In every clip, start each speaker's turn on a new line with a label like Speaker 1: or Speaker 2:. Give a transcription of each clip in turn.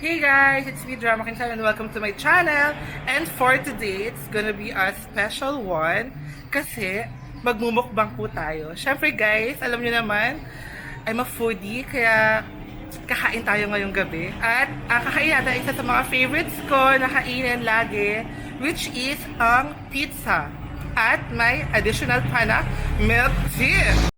Speaker 1: Hey guys, it's me, Drama Kinsan, and welcome to my channel. And for today, it's gonna be a special one kasi magmumukbang po tayo. Syempre guys, alam niyo naman, I'm a foodie, kaya kakain tayo ngayong gabi. At kakain natin isa sa mga favorites ko na kainin lagi, which is ang pizza. At may additional pa na milk tea.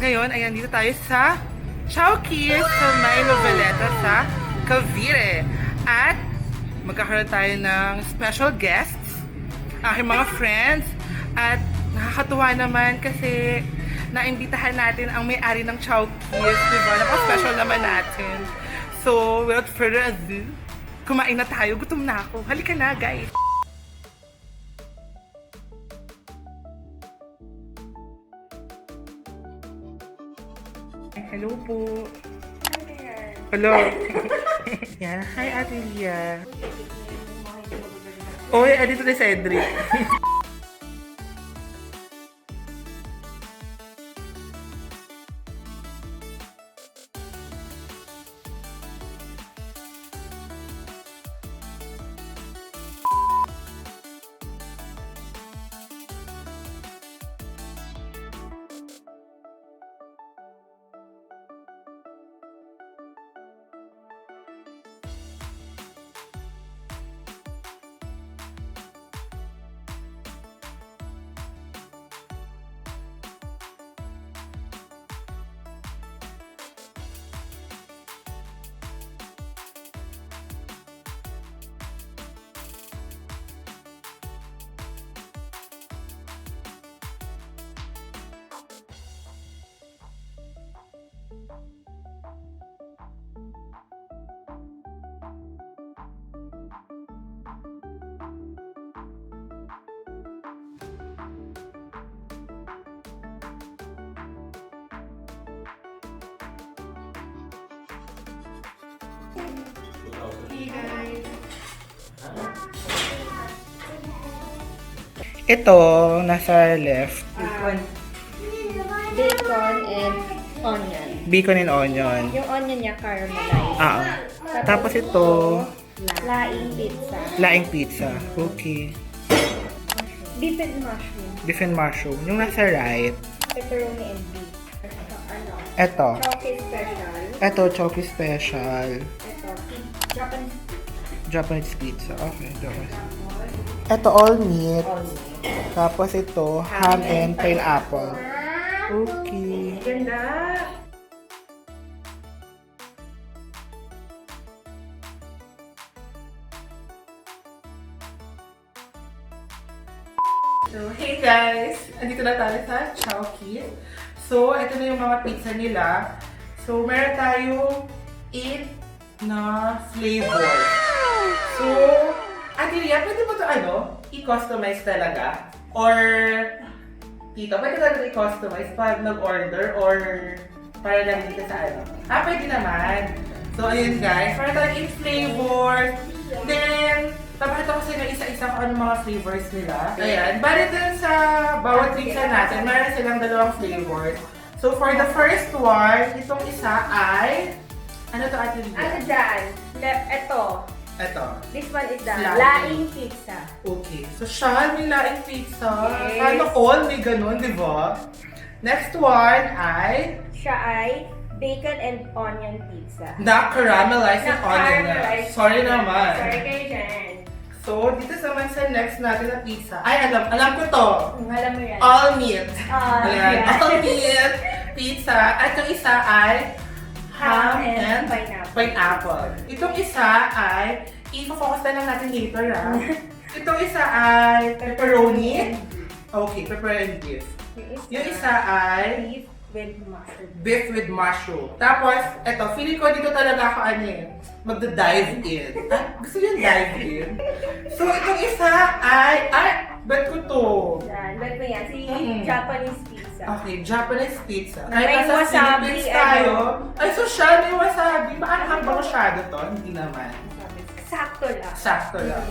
Speaker 1: Ngayon, ayan, dito tayo sa Chowkiss sa may Noveleta sa Cavite. At magkakaroon tayo ng special guests, aking mga friends. At nakakatuwa naman kasi naimbitahan natin ang may-ari ng Chowkiss, diba? Napaka-special naman natin. So, without further ado, kumain na tayo. Gutom na ako. Halika na, guys! Hello po. Hello. Yan. Hi, Ate Lia. Oy, dito na Cedric. Hey guys. Ito, nasa left.
Speaker 2: Bacon and onion.
Speaker 1: Bacon and onion.
Speaker 2: Yung onion niya caramelized.
Speaker 1: Tapos ito,
Speaker 2: Laing pizza.
Speaker 1: laing pizza. Okay.
Speaker 2: Beef and mushroom.
Speaker 1: Beef and mushroom. Yung nasa right,
Speaker 2: Pepperoni and beef.
Speaker 1: ito.
Speaker 2: Chowkiss special.
Speaker 1: Ito, Chowkiss special.
Speaker 2: Ito, Japanese
Speaker 1: Japanese pizza. Okay, Japanese. Ito, all meat.
Speaker 2: onion.
Speaker 1: Tapos ito, ham and pineapple. Okay.
Speaker 2: Ganda!
Speaker 1: So, hey guys! Andito na tayo sa Chowkiss. So, ito na yung mga pizza nila. So, meron tayong 8 na flavor. So, Ate Ria, pwede mo ito i-customize talaga? Or, Tito, pwede talaga i-customize pag nag-order or para lang dito sa pwede naman. So, ayun guys, meron tayong 8 flavors. Then, papakita ko sa inyo isa-isa kung ano mga flavors nila. Ayan. Bali dun sa bawat pizza natin, meron silang 2 flavors. So, for the first one, itong isa ay... Ano to, Ate Lydia?
Speaker 2: Ano dyan? Ito.
Speaker 1: Ito.
Speaker 2: This one is the
Speaker 1: Laing.
Speaker 2: laing pizza.
Speaker 1: Okay. So, siya, may laing pizza.
Speaker 2: Yes.
Speaker 1: Sana all may ganun, di ba? Next one ay...
Speaker 2: Siya ay bacon and onion pizza.
Speaker 1: Na-caramelized yung onion na.
Speaker 2: Na-caramelized.
Speaker 1: Sorry naman.
Speaker 2: Sorry kayo dyan.
Speaker 1: So, dito naman sa next natin na pizza. Ay, alam ko to.
Speaker 2: Alam mo yan.
Speaker 1: All meat.
Speaker 2: Ayan.
Speaker 1: All meat pizza. At yung isa ay ham and pineapple. Itong isa ay, i-focus na lang natin later Itong isa ay pepperoni. Okay, pepperoni and beef. Yung isa ay
Speaker 2: beef with mushroom.
Speaker 1: beef with mushroom. Tapos, eto, feeling ko dito talaga ako magda-dive in. Gusto nyo dive in? So, itong isa ay Bet ko to.
Speaker 2: Yan, bet mo yan. Si Japanese pizza.
Speaker 1: Okay, Japanese pizza.
Speaker 2: Na may
Speaker 1: Kahit nasa
Speaker 2: wasabi,
Speaker 1: Philippines tayo. Ay, so siya may wasabi. Baka ang masyado to? Hindi naman.
Speaker 2: Sakto lang.
Speaker 1: Sakto lang.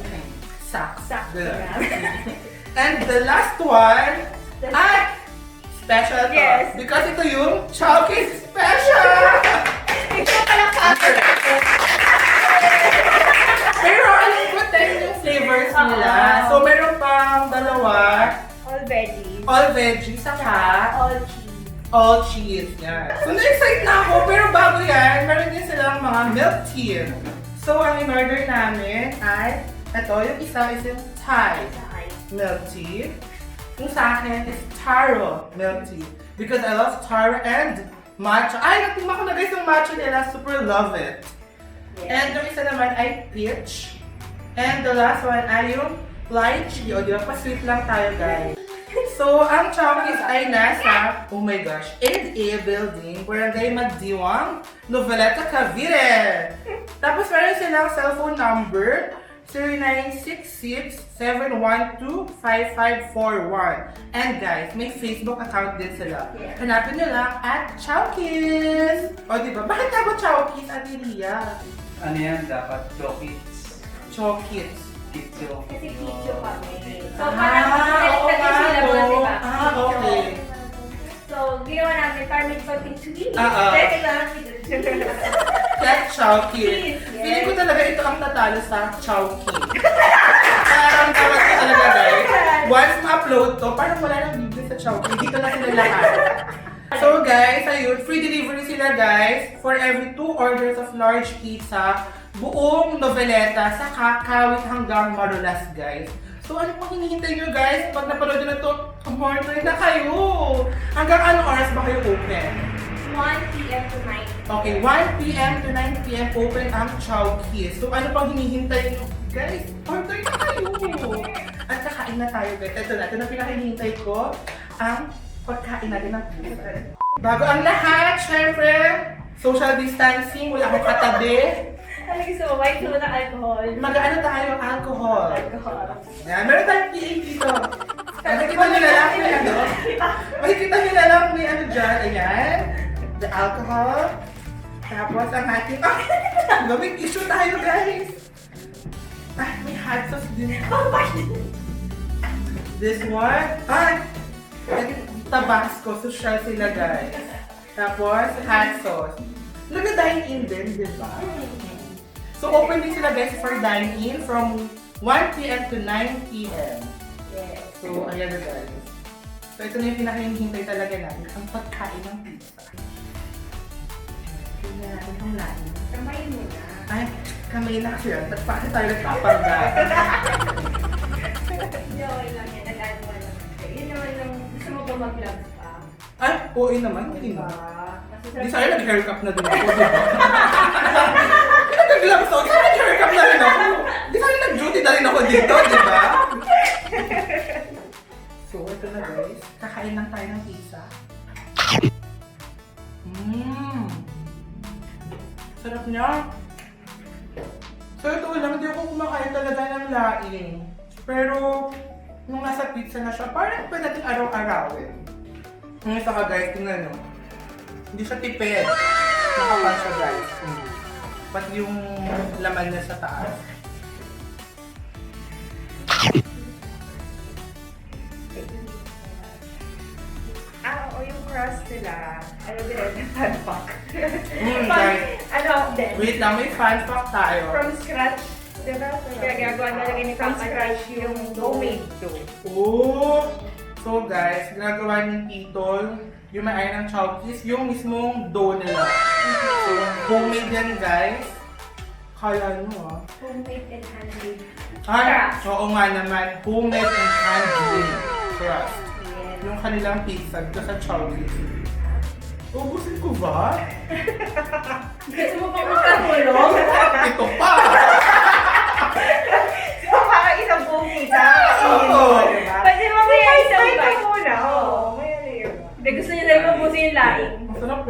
Speaker 2: Sakto lang.
Speaker 1: And the last one, ay, special to.
Speaker 2: Yes.
Speaker 1: Because ito yung Chowkiss special!
Speaker 2: Ito pala cover.
Speaker 1: Pero alam ko, 10 yung flavors nila. So, meron pang dalawa.
Speaker 2: All veggies.
Speaker 1: All veggies, saka
Speaker 2: All cheese.
Speaker 1: all cheese. Yan. So, na-excite na ako. Pero bago yan, meron din silang mga milk tea. So, ang in-order namin ay, ito, yung isa is yung Thai milk tea. Yung sa akin is taro milk tea. Because I love taro and matcha. Ay, natima ko na guys yung matcha nila. Super love it.
Speaker 2: Yes.
Speaker 1: And yung isa naman ay peach. And the last one ay yung lychee. O, di ba? Pa-sweet lang tayo, guys. So, ang Chowkiss ay nasa, oh my gosh, 8A building, Barangay Magdiwang, Noveleta, Cavite. Tapos meron silang cellphone number, 0966-712-5541. And guys, may Facebook account din sila.
Speaker 2: Yeah.
Speaker 1: Hanapin nyo lang at Chowkiss. O, di ba? Bakit nga ba Chowkiss, Ate Ria?
Speaker 3: Ano yan? Dapat Chowkiss.
Speaker 1: Chowkiss.
Speaker 3: Kitso.
Speaker 2: Kasi kitso kami. So,
Speaker 1: Ah,
Speaker 2: parang
Speaker 1: oo
Speaker 2: nalagdag
Speaker 1: nga,
Speaker 2: sila doon,
Speaker 1: no?
Speaker 2: di ba?
Speaker 1: Ah, okay.
Speaker 2: So, ginawa namin para may pag-tweet.
Speaker 1: Ah.
Speaker 2: Pwede lang.
Speaker 1: Cat Chowkiss.
Speaker 2: Yes.
Speaker 1: Feeling ko talaga ito ang tatalo sa Chowkiss. Parang tawag ko talaga guys. Once ma-upload to, parang wala nang video sa Chowkiss. Dito na sila lahat. So guys, ayun, free delivery sila guys for every 2 orders of large pizza. Buong Noveleta sa Kakawit hanggang Marulas guys. So ano pang hinihintay nyo guys? Pag napanood nyo na to, umorder na kayo! Hanggang anong oras ba kayo open?
Speaker 2: 1 p.m. to 9.
Speaker 1: Okay, 1 p.m. to 9 p.m. open ang Chowkiss. So ano pang hinihintay nyo? Guys, order na kayo! At kakain na tayo guys. Ito na pinakahinihintay ko, ang pagkain natin ng pizza. Bago ang lahat, syempre, social distancing, wala akong katabi.
Speaker 2: Ano gusto mo? White mo na alcohol.
Speaker 1: Mag-ano tayo, alcohol.
Speaker 2: Alcohol.
Speaker 1: Yan, meron tayong PA dito. Makikita nyo na lang may ano. Makikita nyo na lang may ano dyan. Ayan. The alcohol. Tapos ang ating... Ah! May tissue tayo guys. Ah, may hot sauce din. This one. Ah! Tabasco. Social sila guys. Tapos hot sauce. Nag-dine-in din, di ba? So, open din sila guys for dine-in from 1 p.m. to 9 p.m.
Speaker 2: Yes.
Speaker 1: So, ayan na guys. So, ito na yung pinakahihintay talaga namin, ang pagkain ng pizza. Tingnan natin ang lain.
Speaker 2: Kamay mo na.
Speaker 1: Ay, kami na kasi yan. Ba't pa kasi tayo nagpapagda?
Speaker 2: Hindi, okay lang yan. Nag-ano mo lang. Yun naman lang. Gusto mo ba mag-vlogs pa?
Speaker 1: Ay, oo naman. Hindi
Speaker 2: Diba?
Speaker 1: na.
Speaker 2: Masasarap.
Speaker 1: Di sa'yo nag-haircut na din ako, di ba? Nag-gloves ako, di sa'yo nag-haircut na rin ako. Di sa'yo nag-duty na rin ako dito, di ba? So, ito na guys. Kakain lang tayo ng pizza. Sarap niya. So, ito lang, hindi ako kumakain talaga ng laing. Pero, nung nasa pizza na siya, parang pwede natin araw-arawin. Yung isa ka guys, tingnan nyo. Hindi siya tipid. Nakapal siya guys. Pati yung laman niya sa taas.
Speaker 2: Oo, yung crust nila. Ano din, fan-pack.
Speaker 1: Guys.
Speaker 2: Ano din?
Speaker 1: Wait lang, may fan pack tayo.
Speaker 2: From scratch. Diba? Kaya gagawa na lang ni From scratch yung homemade dough.
Speaker 1: Oh! So guys, ginagawa ni Titol, yung may ng Chowkiss, yung mismong dough nila. So, homemade yan guys. Kaya nyo ah.
Speaker 2: Homemade and handmade.
Speaker 1: Ay,
Speaker 2: Crust.
Speaker 1: oo nga naman. Homemade and handmade crust.
Speaker 2: Yes.
Speaker 1: Yung kanilang pizza dito sa Chowkiss. Ubusin ko ba?
Speaker 2: Gusto mo pa magkatulong?
Speaker 1: Ito pa!
Speaker 2: So, parang isang buong pizza.
Speaker 1: Oo.
Speaker 2: Pwede mo kaya isang
Speaker 4: Ito
Speaker 2: bite.
Speaker 4: muna, oo. May ano yun.
Speaker 2: Hindi, gusto niya na mabusin yung laing.
Speaker 1: Masarap po.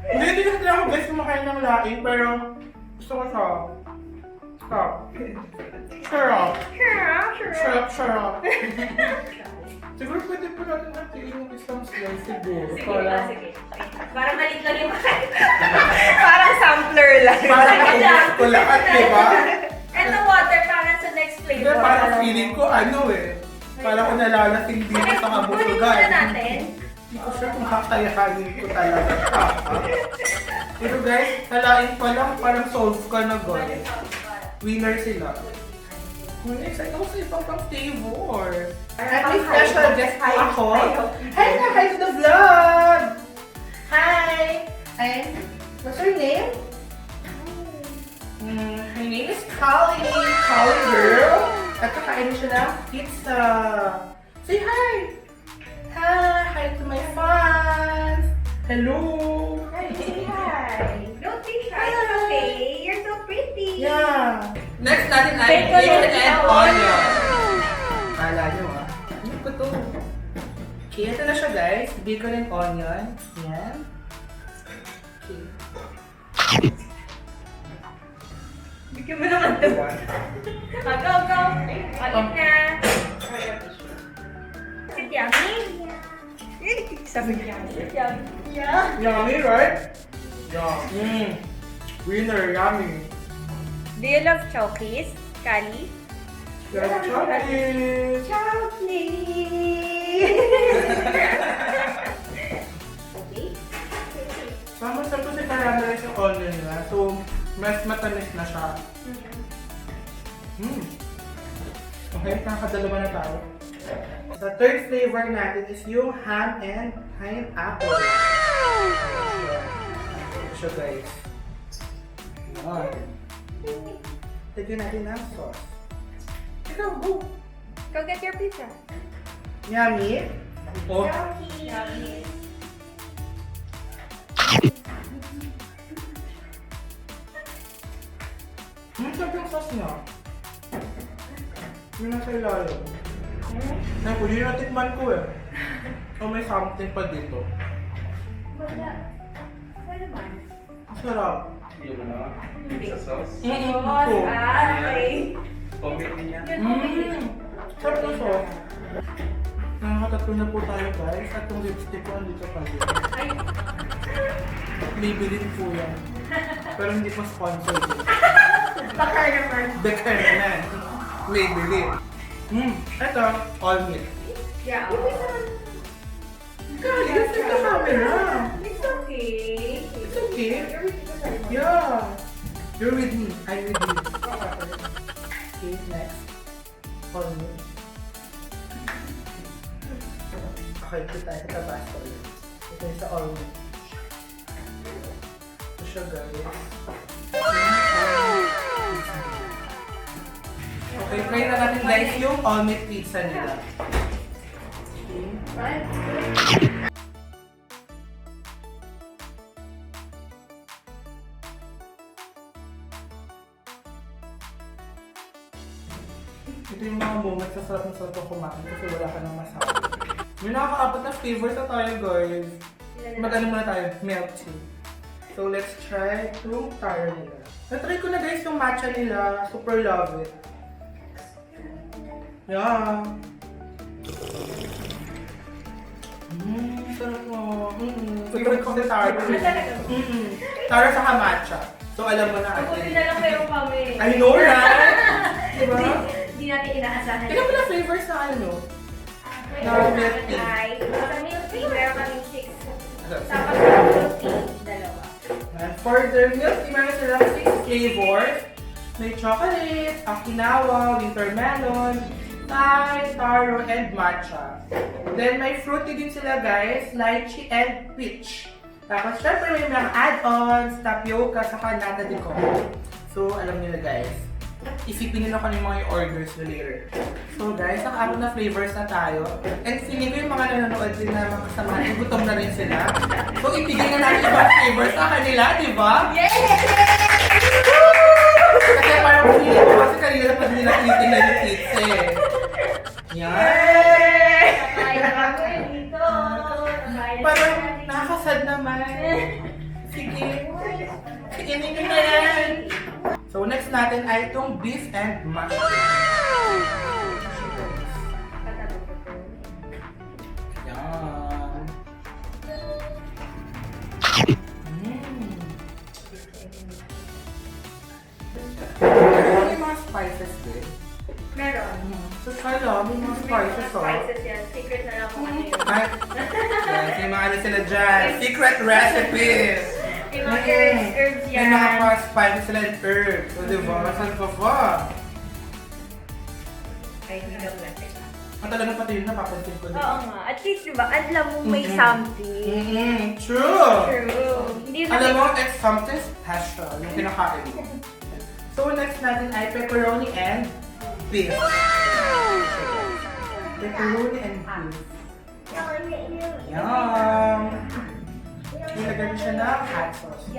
Speaker 1: Hindi kasi ako guys kumakain ng laing, pero gusto ko siya. Stop. Sarap. Sarap. Siguro pwede po natin natin yung isang slice siguro.
Speaker 2: Sige. Parang malit lang yung parang sampler lang.
Speaker 1: Parang ubus ko lahat, di ba?
Speaker 2: And the water parang sa next
Speaker 1: Hindi,
Speaker 2: flavor.
Speaker 1: parang feeling ko parang ko nalalasing dito sa
Speaker 2: Kunin
Speaker 1: kabusugan.
Speaker 2: muna natin.
Speaker 1: Hindi ko sure kung kakayahanin ko talaga siya. Pero guys, halain pa lang, parang solve ka na guys. Winner sila. Excited ako sa ibang pang flavor. At may special guest po ako. Hi na! Hi to the vlog! Hi! What's your name? My name is Kali. Kali girl. At kakain siya ng pizza. Say hi! Hi to my fans! Hello!
Speaker 2: Hi. Don't be shy. It's okay. You're so pretty.
Speaker 1: Yeah! Next natin ay
Speaker 2: Bacon
Speaker 1: bacon
Speaker 2: and
Speaker 1: and
Speaker 2: onion.
Speaker 1: onion. Kala nyo ano ko to? Okay, ito na siya guys. Bacon and onion. Yan. Okay.
Speaker 2: Bigyan mo naman ito. Go. Alit na. Sit yummy. Sabi niya. Sit yummy. Yeah.
Speaker 1: Yummy, right? Yeah. Winner, yummy.
Speaker 2: Do you love Chowkiss, Kali?
Speaker 1: Yeah, Chowkiss.
Speaker 2: Chowkiss! Okay.
Speaker 1: Tama sa ito si caramelize yung onion na. So, mas matamis na siya. Okay, nakakadalawa na tayo. The third flavor natin is yung ham and pineapple. So guys. Yan. Lagyan natin ng sauce. Ikaw, go!
Speaker 2: Go get your pizza.
Speaker 1: Yummy. Oh,
Speaker 2: Yummy.
Speaker 1: sarap yung sauce niya. Yun nasa ilalim. Naku, yun yung natikman ko eh. So may something pa dito.
Speaker 2: Wala naman.
Speaker 1: Sarap.
Speaker 3: Yung pizza sauce.
Speaker 1: Ito.
Speaker 2: Ay.
Speaker 3: Comment niya.
Speaker 1: Sarap na sauce. Nakakatatlo na po tayo guys. At yung lipstick ko andito pa din.
Speaker 2: Ay.
Speaker 1: Maybelline po yan. Pero hindi po sponsored eh.
Speaker 2: Bakar naman.
Speaker 1: Bekar na yan. Maybelline. Ito, all milk.
Speaker 2: Yeah.
Speaker 1: Kali, that's the camera.
Speaker 2: It's okay.
Speaker 1: It's okay. Yeah. You're with me. I'm with you. Okay, next. All milk. Okay, ito tayo sa tabasco ulit. Ito yung sa all milk. Ito siya guys. Okay, try na natin guys yung all milk pizza nila. Ito yung mga moments sa sarap na sarap na kumain kasi wala ka nang masabi. May nakaka-apat na flavors na tayo guys. Mag-ano muna tayo? Milk tea. So let's try itong taro nila. Na-try ko na guys yung matcha nila. Super love it. Yeah. Sarap mo. Favorite ko sa taro. Taro sa matcha. So alam mo na
Speaker 2: Mabuti na lang kayo kami.
Speaker 1: I know, right? Diba?
Speaker 2: Hindi natin inaasahan.
Speaker 1: Ilan mo na flavors na ano? Na milk tea.
Speaker 2: Sa milk tea, meron kaming 6.
Speaker 1: Ano?
Speaker 2: Tapos sa milk tea, 2.
Speaker 1: And for their milk tea, meron silang 6 flavors. May chocolate, kinawa, winter melon, Thai, taro, and matcha. Then may fruity din sila guys, lychee and peach. Tapos syempre may mga add-ons, tapioca, saka nata de coco. So alam niyo na guys, isipin nila kung ano yung mga orders nyo later. So guys, naka-apat na flavors na tayo. And feeling ko yung mga nanonood din na mga kasamahan, gutom na rin sila. So ibigay na natin ibang flavors sa kanila, di ba?
Speaker 2: Yay!
Speaker 1: Kasi parang feeling ko kasi kanina na pa din nila tinitingnan yung pizza eh. Yan!
Speaker 2: Kakain na kami dito.
Speaker 1: Parang nakakasad naman. Sige. Sige nyo na yan. So next next natin ay itong beef and mushroom. Yan. May mga spices din.
Speaker 2: Meron.
Speaker 1: So, kala, may mga spices, oh.
Speaker 2: Spices yan. Secret na lang kung ano yun.
Speaker 1: Ay, yes, may mga ano sila dyan. Secret recipes.
Speaker 2: May mga herbs yan.
Speaker 1: May mga pa spices sila and herbs. So, diba? Saan pa pa?
Speaker 2: Ay, hindi na natin.
Speaker 1: Ang talagang pati yun, napapansin ko din.
Speaker 2: Oo nga. At least, diba, alam mo may something.
Speaker 1: True!
Speaker 2: True. Hindi na
Speaker 1: Alam mo, it's something special yung kinakain mo. So, next natin ay pepperoni and beef. Pepperoni and beef. Yum! Nilagyan siya ng hot sauce.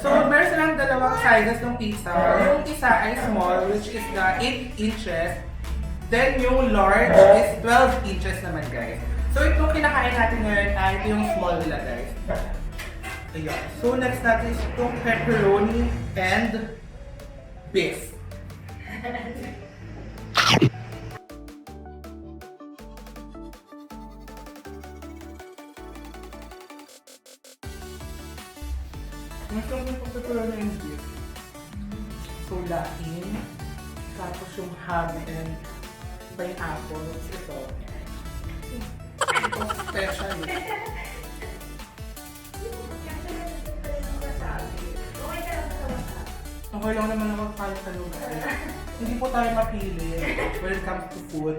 Speaker 1: So, meron silang dalawang sizes ng pizza. Yung isa ay small, which is the 8 inches. Then, yung large is 12 inches naman, guys. So, itong kinakain natin ngayon ay ito yung small nila, guys. Ayan. So, next natin is itong pepperoni and beef. Gusto ko yung pepperoni and beef. So, laing. Tapos yung ham and pineapple. Ito. Ito special. Okay lang naman naman tayo sa lugar. Hindi po tayo mapili when it comes to food.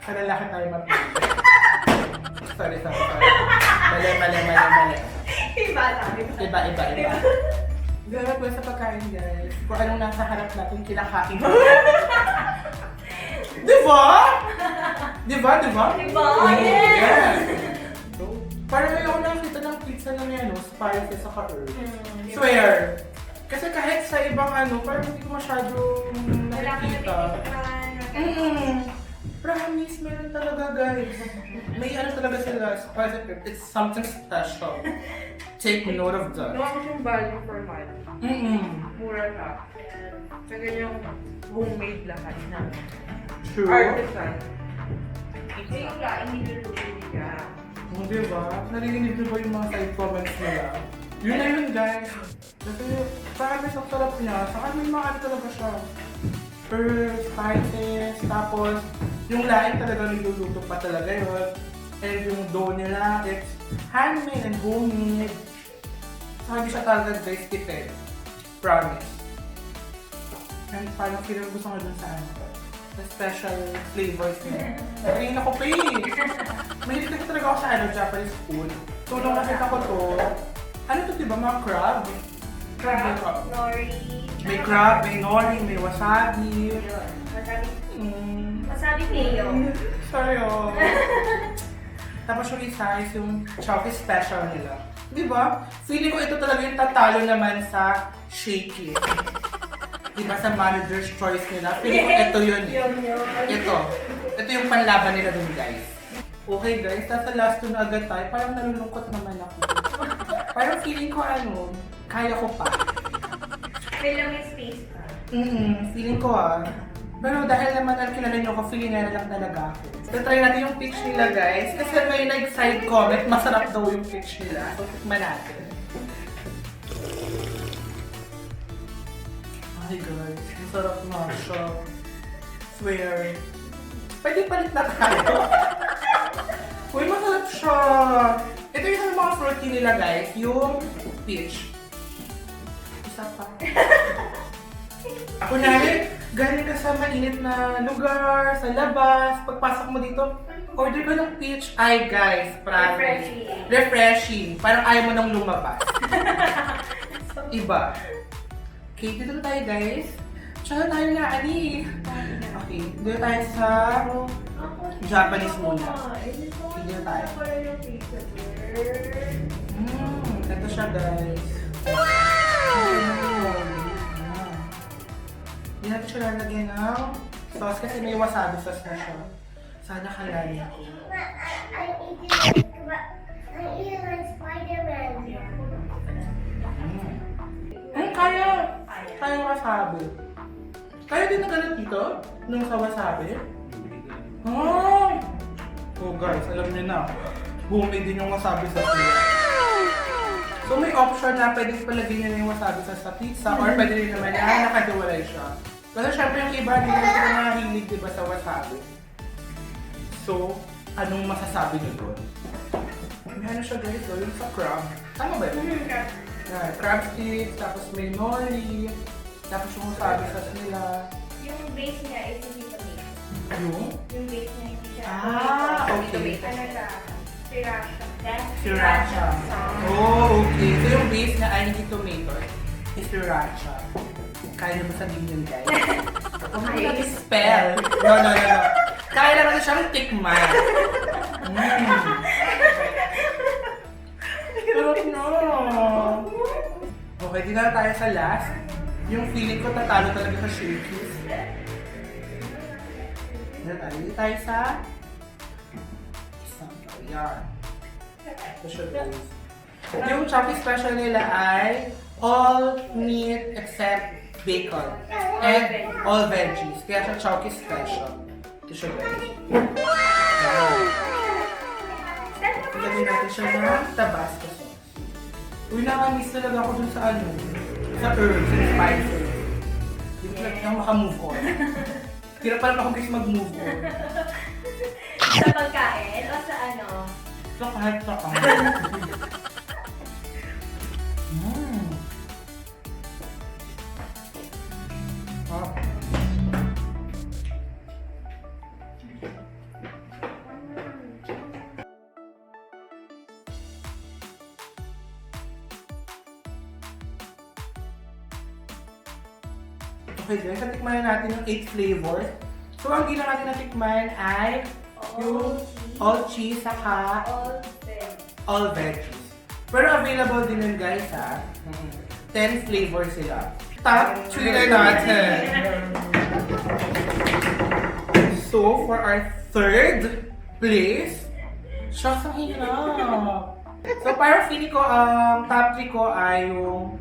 Speaker 1: Sa lalaki tayo mapili. Sorry. Mali.
Speaker 2: Iba tayo.
Speaker 1: Iba. Grabe po sa pagkain, guys. Kung anong nasa harap natin, kinakain. Diba?
Speaker 2: Diba?
Speaker 1: Yes! So, parang ngayon ako nakakita ng pizza na may spices sa ka-herb. Swear! Kasi kahit sa ibang parang hindi ko masyadong nakikita. Promise, meron talaga, guys. May talaga sila. It's something special. Take note of that.
Speaker 4: Nawa ko siyang value for money. Mura na. Kaya yung homemade lahat na.
Speaker 1: True.
Speaker 4: Artisan.
Speaker 2: Ito yung laing niluluto niya.
Speaker 1: Diba? Narinig niyo ba yung mga side comments nila? Yun na yun, guys. Kasi promise ang sarap niya. Saka may mga talaga siya. Herbs, spices, tapos yung laing talaga niluluto pa talaga yun. And yung dough nila, it's handmade and homemade. Saka hindi siya talaga guys tipid. Promise. And parang feeling gusto ko dun sa the special flavors niya. Nakain ako pa eh. Mahilig kasi talaga ako sa Japanese food. So nung nakita ko to, ano to diba? Mga crab?
Speaker 2: Crab, nori.
Speaker 1: May crab, may nori, may wasabi.
Speaker 2: Wasabi.
Speaker 1: Mm.
Speaker 2: Wasabi mayo.
Speaker 1: Sorry oh. Tapos yung isa is yung Chowkiss special nila. Diba? Feeling ko ito talaga yung tatalo naman sa Chowkiss. Diba sa manager's choice nila? Feeling ko ito yun eh. Ito yung panlaban nila dun guys. Okay guys, nasa last two na agad tayo. Parang nalulungkot naman ako. Parang feeling ko kaya ko pa.
Speaker 2: May lang yung space pa.
Speaker 1: Feeling ko Pero dahil naman kilala nyo ko, feeling nga na lang talaga ako. So try natin yung pitch nila guys. Kasi may nag-side comment, masarap daw yung pitch nila. So tikman natin. Ay guys, masarap na siya. Swear. Pwede palit na tayo. Uy, masarap siya. Ito yung mga fruity nila guys, yung peach. Isa pa. Ako galing ka sa mainit na lugar, sa labas, pagpasok mo dito, order ka ng peach. Ay guys, promise. Refreshing. Parang ayaw mo nang lumabas. Iba. Okay, dito tayo guys. Tsaka tayo na, Okay, dito tayo sa Japanese muna. Dito tayo. Ito siya guys. Hindi natin siya lalagyan ng sauce kasi may wasabi sauce na siya. Sana kalali ako.
Speaker 5: I'm eating like Spider-Man.
Speaker 1: Kaya! Kaya wasabi. Kaya din na ganun dito? Nung sa wasabi? Oh! Oh guys, alam niyo na. Homemade din yung wasabi sa pizza. So may option na pwedeng palagay niyo yung wasabi sa pizza or pwede rin naman na nakahiwalay siya. Kasi syempre yung iba hindi na sila nahilig diba sa wasabi. So, anong masasabi niyo doon? May ano siya guys, yung sa crab. Tama ba yun? Yeah, crab sticks, tapos may nori, tapos yung wasabi sauce nila.
Speaker 2: Yung base niya is hindi tomato. Yung base niya hindi siya.
Speaker 1: Okay.
Speaker 2: Ano siya? Sriracha.
Speaker 1: Sriracha. Oh, okay. So yung base na ay hindi tomato, is sriracha. Kaya naman sabihin yun, guys. Huwag mo natin spell. No. Kaya naman siyang tikman. Pero no. Okay, di na tayo sa last. Yung feeling ko tatalo talaga sa Chowkiss. Dito tayo sa isang yan. Ito siya guys. Yung Chowkiss special nila ay all meat except bacon and all veggies. Kaya siya Chowkiss special. Ito siya guys. Ilagay natin siya ng Tabasco sauce. Uy, nakamiss talaga ako dun sa ano, sa herbs and spices. Hindi ko lang makamove on. Kira pa lang ako guys mag-move on.
Speaker 2: Sa pagkain o sa ano?
Speaker 1: So kahit sa kahit. Okay guys, natikman na natin yung 8 flavors. So ang gina natin natikman ay yung all cheese saka all veggies. Pero available din yun guys ha. 10 flavors sila. Top 3 na natin. So for our third place, shucks ang hirap. So para feeling ko, top 3 ko ay yung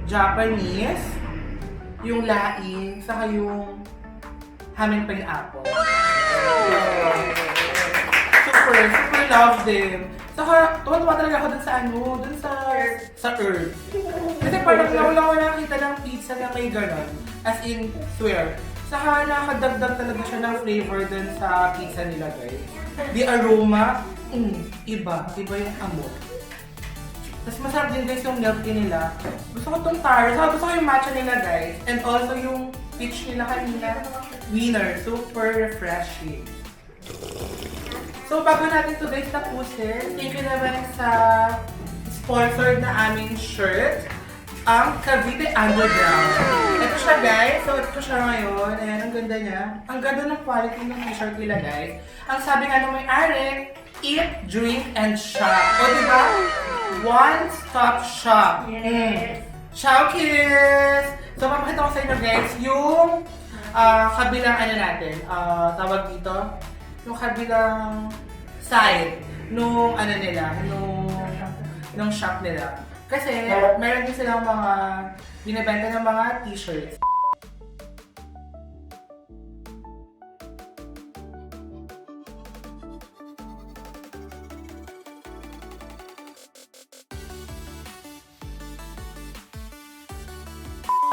Speaker 1: Japanese, yung laing, saka yung haming pineapple. Super love them. Saka, tuwa-tuwa talaga ako dun sa dun sa herb. Kasi parang wala ko nakita ng pizza na may ganon. As in, swear. Saka nakadagdag talaga siya ng flavor dun sa pizza nila guys. The aroma, iba yung amoy. Tapos masarap din guys yung milk tea nila. Gusto ko itong taro. Saka gusto ko yung matcha nila guys. And also yung peach nila kanina. Winner. Super refreshing. So bago natin ito guys tapusin, thank you naman sa sponsored na aming shirt. Ang Cavite Underground. Ito siya guys. So ito siya ngayon. Ayan, ang ganda niya. Ang ganda ng quality ng t-shirt nila guys. Ang sabi nga ng may-ari, eat, drink, and shop. O diba? One-stop shop.
Speaker 2: Yes.
Speaker 1: Chowkiss! So, mapakita ko sa inyo guys, yung kabilang ano natin, tawag dito, yung kabilang side nung ano nila, nung shop nila. Kasi, meron din silang mga binibenta ng mga t-shirts.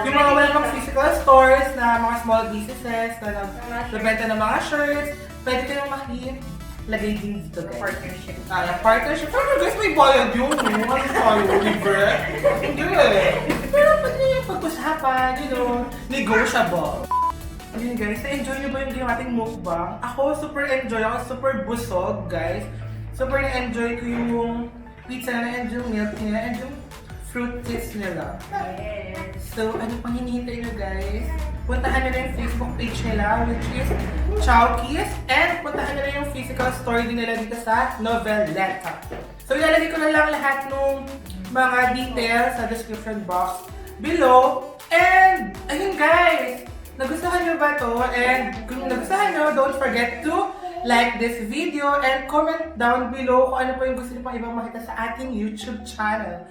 Speaker 1: Yung mga wala pang physical stores na mga small businesses na nagbebenta ng mga shirts, pwede kayong lagay din dito guys.
Speaker 2: Partnership.
Speaker 1: Partnership. Pero guys, may bayad yun. Ano tayo, libre? Hindi. Pero pwede yung pag-usapan, negotiable. Ayun guys, na-enjoy nyo ba yung ginawa nating mukbang? Ako, super enjoy ako, super busog guys. Super na-enjoy ko yung pizza na, and yung milk nila, and yung fruit tips nila.
Speaker 2: Yes.
Speaker 1: So, ano pang hinihintay nyo guys? Puntahan nyo na yung Facebook page nila, which is Chowkiss, and puntahan nyo na yung physical store din nila dito sa Noveleta. So, ilalagay ko na lang lahat ng mga details sa description box below. And, ayun guys! Nagustuhan nyo ba to? And kung nagustuhan nyo, don't forget to like this video, and comment down below kung ano pa yung gusto niyo pang ibang makita sa ating YouTube channel.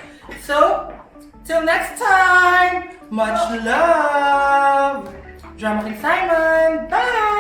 Speaker 1: So, till next time, much love! Drama King Simon, bye!